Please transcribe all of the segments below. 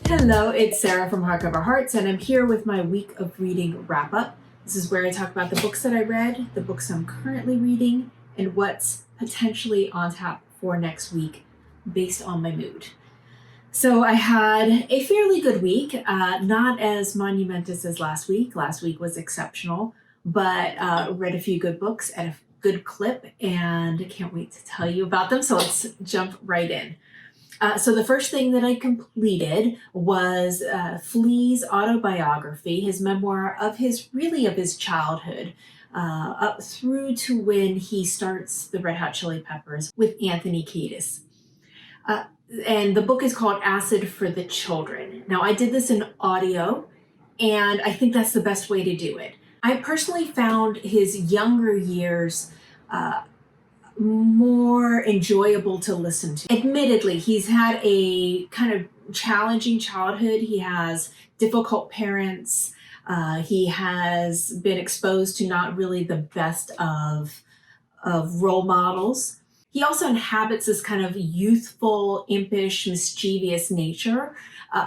Hello, it's Sarah from Hardcover Hearts, and I'm here with my week of reading wrap-up. This is where I talk about the books that I read, the books I'm currently reading, and what's potentially on tap for next week based on my mood. So I had a fairly good week, not as monumentous as last week. Last week was exceptional, but read a few good books at a good clip, and I can't wait to tell you about them. So let's jump right in. So the first thing that I completed was Flea's autobiography, his memoir of his childhood, up through to when he starts the Red Hot Chili Peppers with Anthony Kiedis. And the book is called Acid for the Children. Now, I did this in audio, and I think that's the best way to do it. I personally found his younger years more enjoyable to listen to. Admittedly, he's had a kind of challenging childhood. He has difficult parents. He has been exposed to not really the best of role models. He also inhabits this kind of youthful, impish, mischievous nature,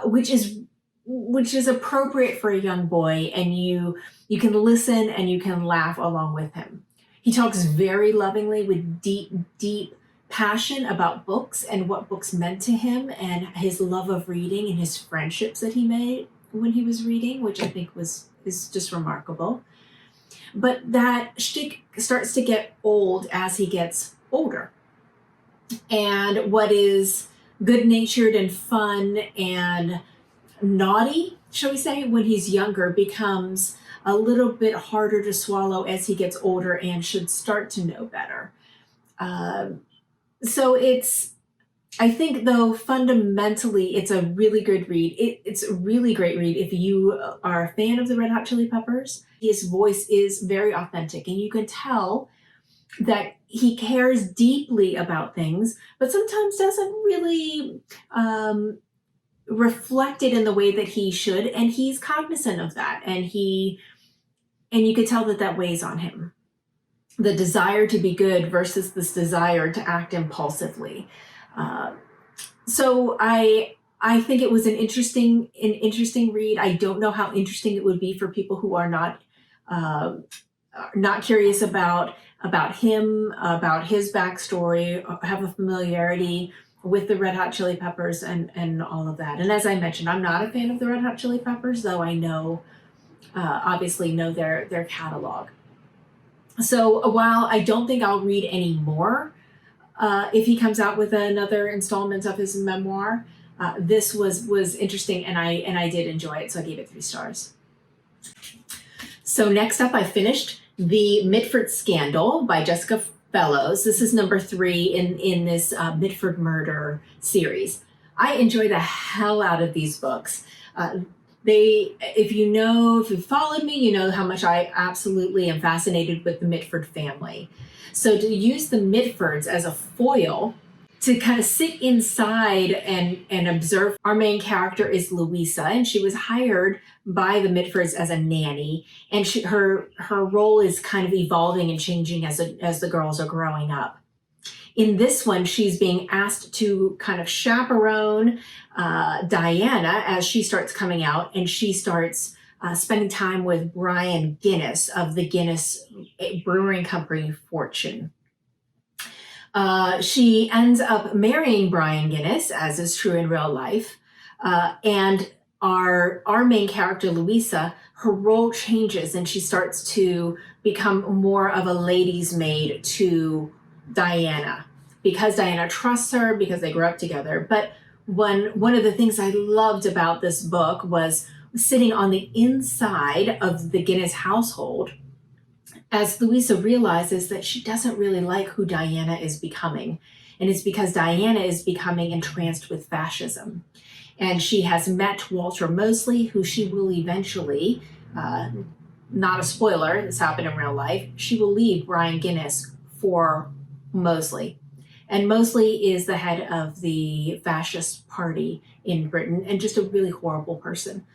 which is appropriate for a young boy, and you can listen and you can laugh along with him. He talks very lovingly with deep, deep passion about books and what books meant to him and his love of reading and his friendships that he made when he was reading, which I think is just remarkable. But that shtick starts to get old as he gets older. And what is good-natured and fun and naughty, shall we say, when he's younger becomes a little bit harder to swallow as he gets older and should start to know better. So I think though fundamentally it's a really good read. It's a really great read if you are a fan of the Red Hot Chili Peppers. His voice is very authentic, and you can tell that he cares deeply about things, but sometimes doesn't really reflect it in the way that he should, and he's cognizant of that, and you could tell that weighs on him. The desire to be good versus this desire to act impulsively. So I think it was an interesting read. I don't know how interesting it would be for people who are not curious about him, about his backstory, have a familiarity with the Red Hot Chili Peppers and all of that. And as I mentioned, I'm not a fan of the Red Hot Chili Peppers, though I obviously know their catalog. So while I don't think I'll read any more, if he comes out with another installment of his memoir, this was interesting, and I did enjoy it, so I gave it 3 stars. So next up, I finished The Mitford Scandal by Jessica Fellows. This is number 3 in this Mitford murder series. I enjoy the hell out of these books. If you've followed me, you know how much I absolutely am fascinated with the Mitford family. So to use the Mitfords as a foil to kind of sit inside and observe. Our main character is Louisa, and she was hired by the Mitfords as a nanny, and her role is kind of evolving and changing as the girls are growing up. In this one, she's being asked to kind of chaperone Diana as she starts coming out, and she starts spending time with Brian Guinness of the Guinness Brewing Company fortune. She ends up marrying Brian Guinness, as is true in real life. And our main character, Louisa, her role changes, and she starts to become more of a lady's maid to Diana, because Diana trusts her, because they grew up together. But one of the things I loved about this book was sitting on the inside of the Guinness household as Louisa realizes that she doesn't really like who Diana is becoming. And it's because Diana is becoming entranced with fascism. And she has met Walter Mosley, who she will eventually, not a spoiler, this happened in real life, she will leave Brian Guinness for Mosley. And Mosley is the head of the fascist party in Britain and just a really horrible person.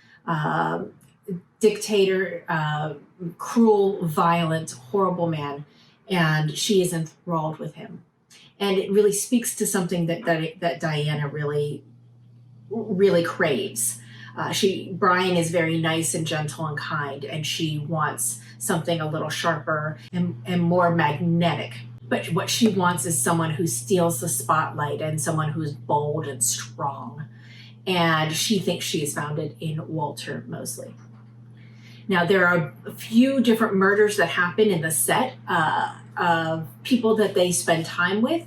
Dictator, cruel, violent, horrible man, and she is enthralled with him. And it really speaks to something that Diana really really craves. Brian is very nice and gentle and kind, and she wants something a little sharper and more magnetic. But what she wants is someone who steals the spotlight and someone who's bold and strong. And she thinks she has found it in Walter Mosley. Now, there are a few different murders that happen in the set of people that they spend time with.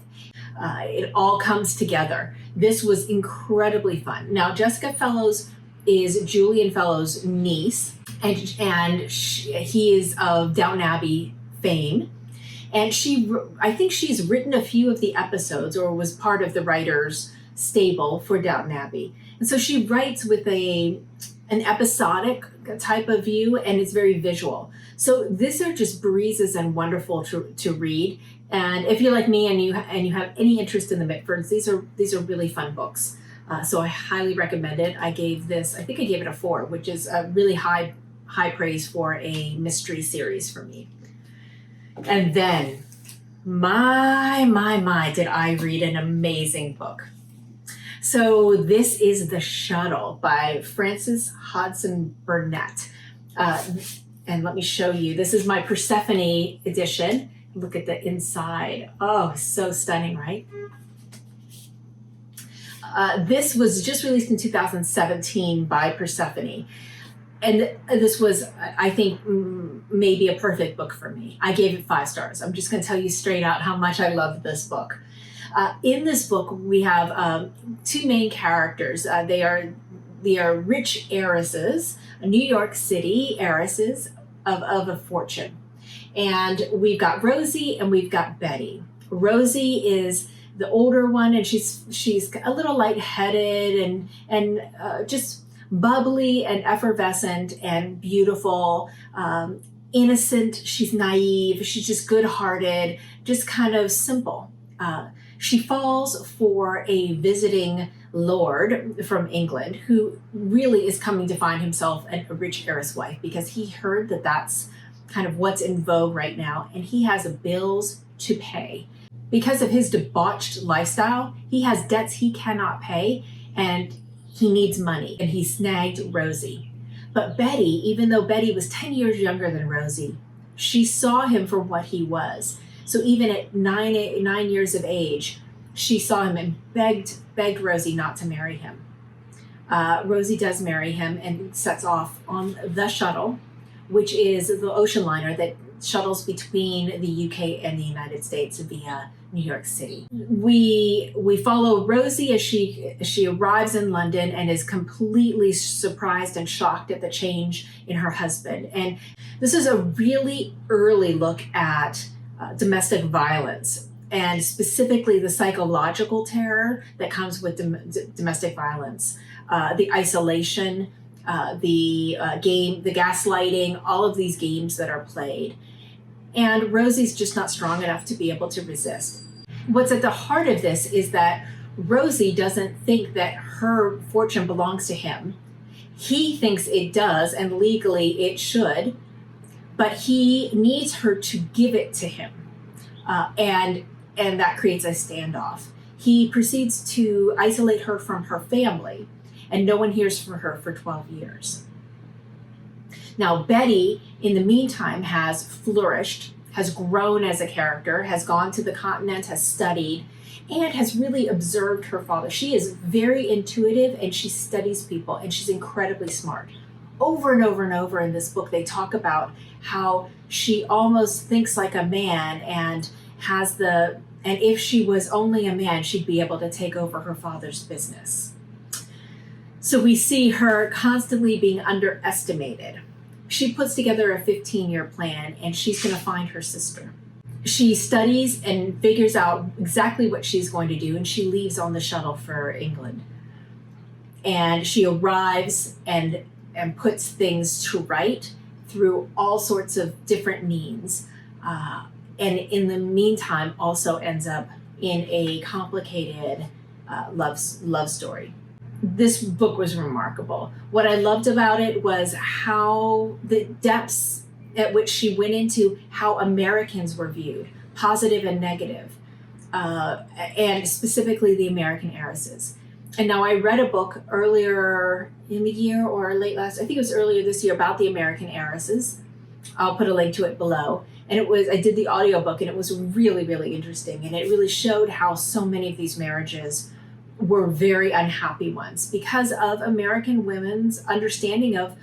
It all comes together. This was incredibly fun. Now, Jessica Fellowes is Julian Fellowes' niece, and he is of Downton Abbey fame. And I think she's written a few of the episodes or was part of the writers' stable for Downton Abbey. And so she writes with an episodic type of view, and it's very visual. So these are just breezes and wonderful to read. And if you're like me and you have any interest in the Mitfords, these are really fun books. So I highly recommend it. I think I gave it a 4, which is a really high praise for a mystery series for me. And then, my, did I read an amazing book. So this is The Shuttle by Frances Hodgson Burnett. And let me show you. This is my Persephone edition. Look at the inside. Oh, so stunning, right? This was just released in 2017 by Persephone. And this was, I think, maybe a perfect book for me. I gave it 5 stars. I'm just going to tell you straight out how much I loved this book. In this book, we have 2 main characters. They are rich heiresses, New York City heiresses of a fortune. And we've got Rosie and we've got Betty. Rosie is the older one, and she's a little lightheaded and just bubbly and effervescent and beautiful, innocent. She's naive. She's just good-hearted, just kind of simple. She falls for a visiting lord from England who really is coming to find himself a rich heiress wife, because he heard that that's kind of what's in vogue right now, and he has bills to pay. Because of his debauched lifestyle, he has debts he cannot pay, and he needs money, and he snagged Rosie. But Betty, even though Betty was 10 years younger than Rosie, she saw him for what he was. So even at 9 years of age, she saw him and begged Rosie not to marry him. Rosie does marry him and sets off on the Shuttle, which is the ocean liner that shuttles between the UK and the United States via New York City. We follow Rosie as she arrives in London and is completely surprised and shocked at the change in her husband. And this is a really early look at domestic violence, and specifically the psychological terror that comes with domestic violence, the isolation, the gaslighting, all of these games that are played. And Rosie's just not strong enough to be able to resist. What's at the heart of this is that Rosie doesn't think that her fortune belongs to him. He thinks it does, and legally it should, but he needs her to give it to him. And that creates a standoff. He proceeds to isolate her from her family, and no one hears from her for 12 years. Now, Betty, in the meantime, has flourished, has grown as a character, has gone to the continent, has studied, and has really observed her father. She is very intuitive, and she studies people, and she's incredibly smart. Over and over and over in this book, they talk about how she almost thinks like a man and if she was only a man, she'd be able to take over her father's business. So we see her constantly being underestimated. She puts together a 15-year plan, and she's going to find her sister. She studies and figures out exactly what she's going to do, and she leaves on the shuttle for England. And she arrives and puts things to right through all sorts of different means. And in the meantime, also ends up in a complicated love story. This book was remarkable. What I loved about it was how the depths at which she went into how Americans were viewed, positive and negative, and specifically the American heiresses. And now I read a book earlier in the year or late last, I think it was earlier this year, about the American heiresses. I'll put a link to it below. And I did the audiobook, and it was really, really interesting. And it really showed how so many of these marriages were very unhappy ones because of American women's understanding of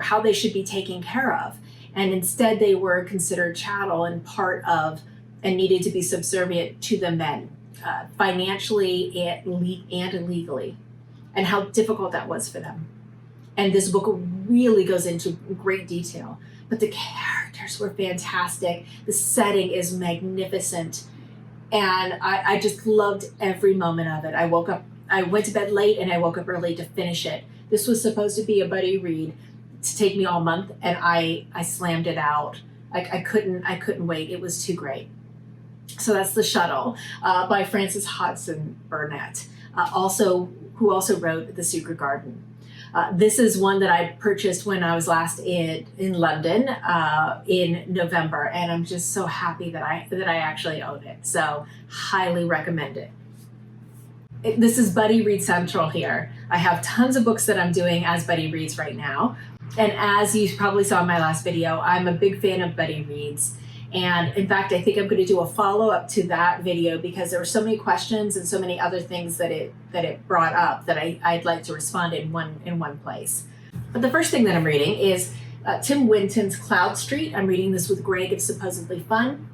how they should be taken care of. And instead they were considered chattel and part of, and needed to be subservient to the men, financially and legally, and how difficult that was for them. And this book really goes into great detail, but the characters were fantastic. The setting is magnificent. And I just loved every moment of it. I went to bed late and I woke up early to finish it. This was supposed to be a buddy read to take me all month, and I slammed it out. I couldn't wait. It was too great. So that's The Shuttle by Frances Hodgson Burnett, who also wrote The Secret Garden. This is one that I purchased when I was last in London in November, and I'm just so happy that I actually own it. So highly recommend it. This is Buddy Read Central here. I have tons of books that I'm doing as Buddy Reads right now. And as you probably saw in my last video, I'm a big fan of Buddy Reads. And in fact, I think I'm going to do a follow-up to that video because there were so many questions and so many other things that it brought up that I'd like to respond in one place. But the first thing that I'm reading is Tim Winton's Cloudstreet. I'm reading this with Greg. It's supposedly fun.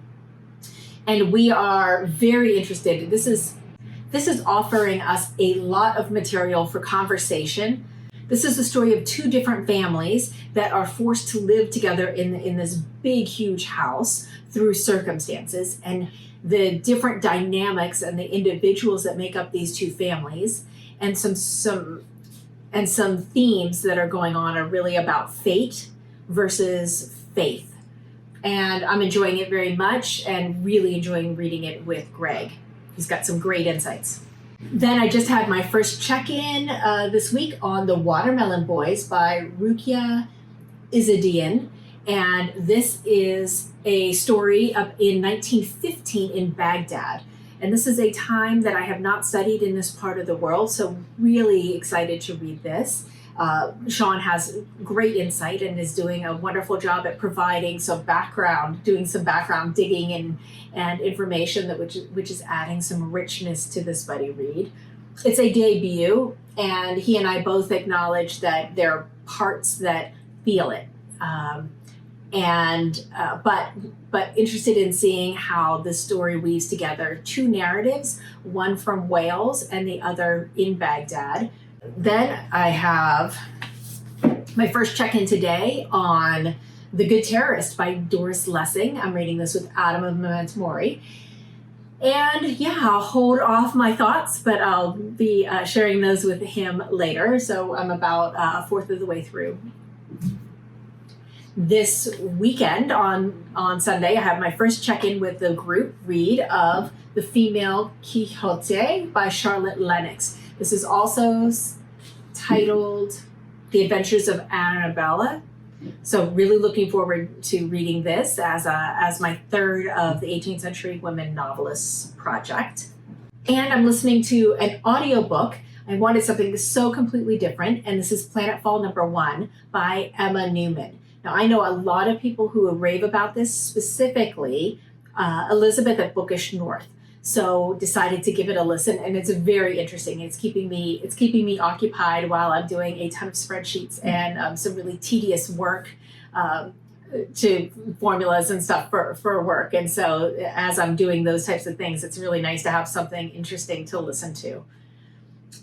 And we are very interested. This is offering us a lot of material for conversation. This is the story of two different families that are forced to live together in this big, huge house through circumstances, and the different dynamics and the individuals that make up these two families, and some themes that are going on are really about fate versus faith. And I'm enjoying it very much and really enjoying reading it with Greg. He's got some great insights. Then I just had my first check-in this week on The Watermelon Boys by Ruqaya Izzidien. And this is a story up in 1915 in Baghdad. And this is a time that I have not studied in this part of the world, so really excited to read this. Sean has great insight and is doing a wonderful job at providing some background, doing some background digging and information which is adding some richness to this buddy read. It's a debut, and he and I both acknowledge that there are parts that feel it, but interested in seeing how the story weaves together two narratives, one from Wales and the other in Baghdad. Then I have my first check-in today on The Good Terrorist by Doris Lessing. I'm reading this with Adam of Memento Mori. And yeah, I'll hold off my thoughts, but I'll be sharing those with him later. So I'm about a fourth of the way through. This weekend on Sunday, I have my first check-in with the group read of The Female Quixote by Charlotte Lennox. This is also titled The Adventures of Arrabella. So really looking forward to reading this as my third of the 18th century women novelists project. And I'm listening to an audiobook. I wanted something so completely different, and this is Planetfall #1 by Emma Newman. Now, I know a lot of people who rave about this, specifically Elizabeth at Bookish North. So decided to give it a listen, and it's very interesting. It's keeping me occupied while I'm doing a ton of spreadsheets and some really tedious work to formulas and stuff for work. And so as I'm doing those types of things, it's really nice to have something interesting to listen to.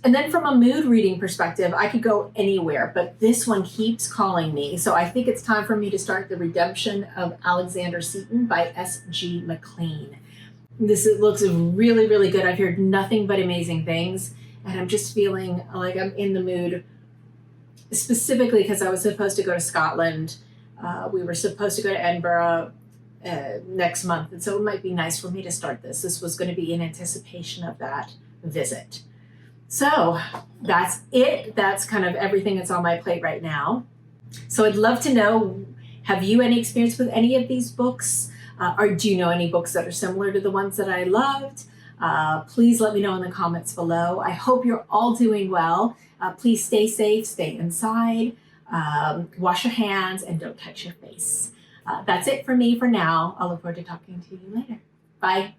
And then from a mood reading perspective, I could go anywhere, but this one keeps calling me. So I think it's time for me to start The Redemption of Alexander Seaton by S.G. MacLean. It looks really, really good. I've heard nothing but amazing things, and I'm just feeling like I'm in the mood, specifically because I was supposed to go to Scotland. We were supposed to go to Edinburgh next month, and so it might be nice for me to start this. This was going to be in anticipation of that visit. So that's it. That's kind of everything that's on my plate right now. So I'd love to know, have you any experience with any of these books? Or do you know any books that are similar to the ones that I loved? Please let me know in the comments below. I hope you're all doing well. Please stay safe, stay inside, wash your hands, and don't touch your face. That's it for me for now. I'll look forward to talking to you later. Bye.